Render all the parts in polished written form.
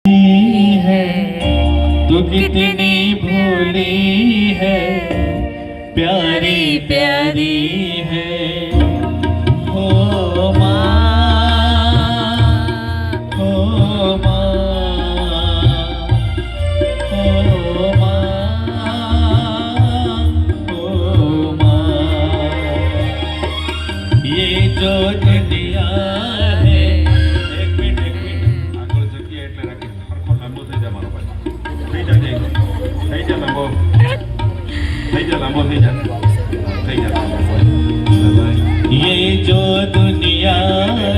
है तू कितनी भोली है, प्यारी प्यारी है। हो माँ, हो माँ, हो माँ, हो माँ। ये जो दुनिया है। એક મિનિટ આગળ જગ્યા એટલે રાખી સરખો લાંબો થઈ જા મારો ભાઈ થઈ જા લાંબો થઈ જા ये जो दुनिया है।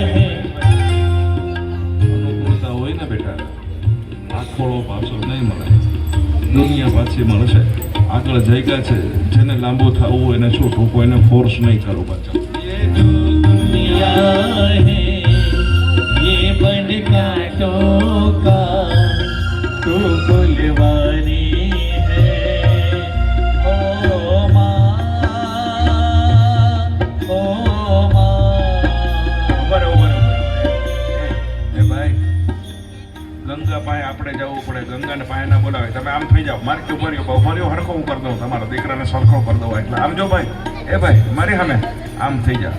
અનુકૂળતા હોય ને બેટા આ ખોળો પાછો નહીં મળે, દુનિયા પાછી મળશે। આગળ જગ્યા છે, જેને લાંબુ થવું હોય એને શું ટૂંકો એને ફોર્સ નહીં કરો પાછા। ये जो दुनिया है ये बन कांटों का तू फुलवारी है। ओ माँ, ओ माँ। એ ભાઈ ગંગા પાસે આપણે જવું પડે, ગંગાને પાસે ના બોલાવે, તમે આમ થઈ જાઓ, મારે કેવું ભર્યો હરખો હું કરી દઉં, તમારા દીકરાને સરખો કરી દઉં, એટલે આમ જો ભાઈ, એ ભાઈ મારી સામે આમ થઈ જા,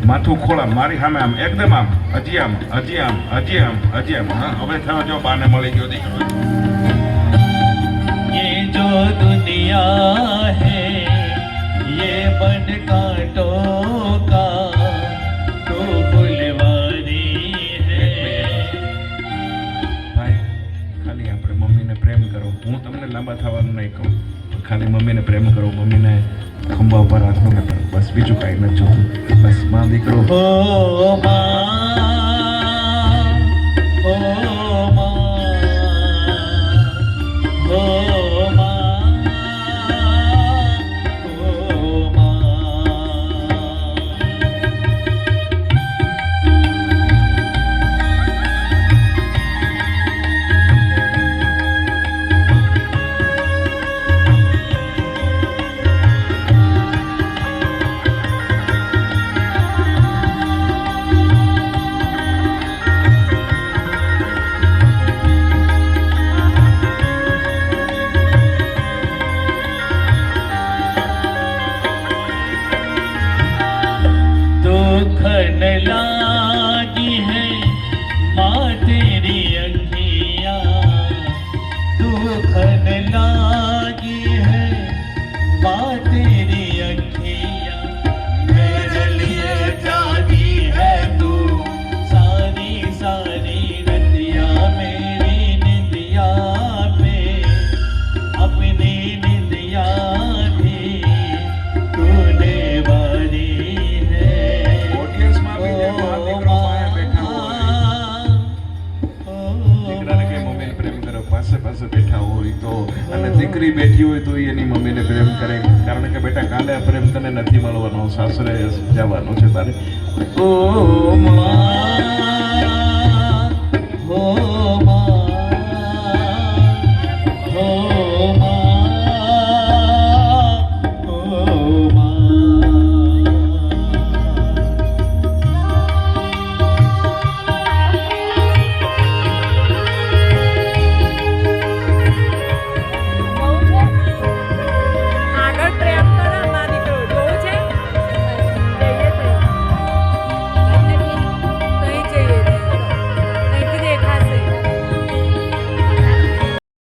માથું ખોળા મારી સામે આમ એકદમ આમ, હજી આમ, હજી આમ, હજી આમ, હજી આમ। હા હવે થયો જો બાને મળી ગયો દીકરો। ये जो दुनिया है ये बन कांटों का तो फुलवारी है। ભાઈ ખાલી આપણે મમ્મીને પ્રેમ કરો, હું તમને લાંબા થવાનું નહીં કહું, ખાલી મમ્મીને પ્રેમ કરો, મમ્મીને ખંભા ઉપર રાખો ને બસ, બીજું કાંઈ નથી જોતું, બસ માં દીકરો। ओ माँ, ओ माँ, ओ माँ, ओ माँ। दुखन लागी है माँ तेरी अखियाँ, दुखन लागी है माँ तेरी अखियाँ। मेरे लिए जागी है तू सारी सारी रतिया, मेरी निंदिया पे अपनी निंदिया भी तूने वारी है। ઓડિયન્સમાં બી જે માં દીકરો પાસે બેઠા હોય, દીકરાને કે મમ્મીને પ્રેમ કરો, પાસે પાસે બેઠા હોય તો, અને દીકરી બેઠી હોય તો ઈ એની મમ્મીને પ્રેમ કરે, કારણ કે બેટા કાલે આ પ્રેમ તને નથી મળવાનો, સાસરે જવાનું છે તારે। ओ माँ।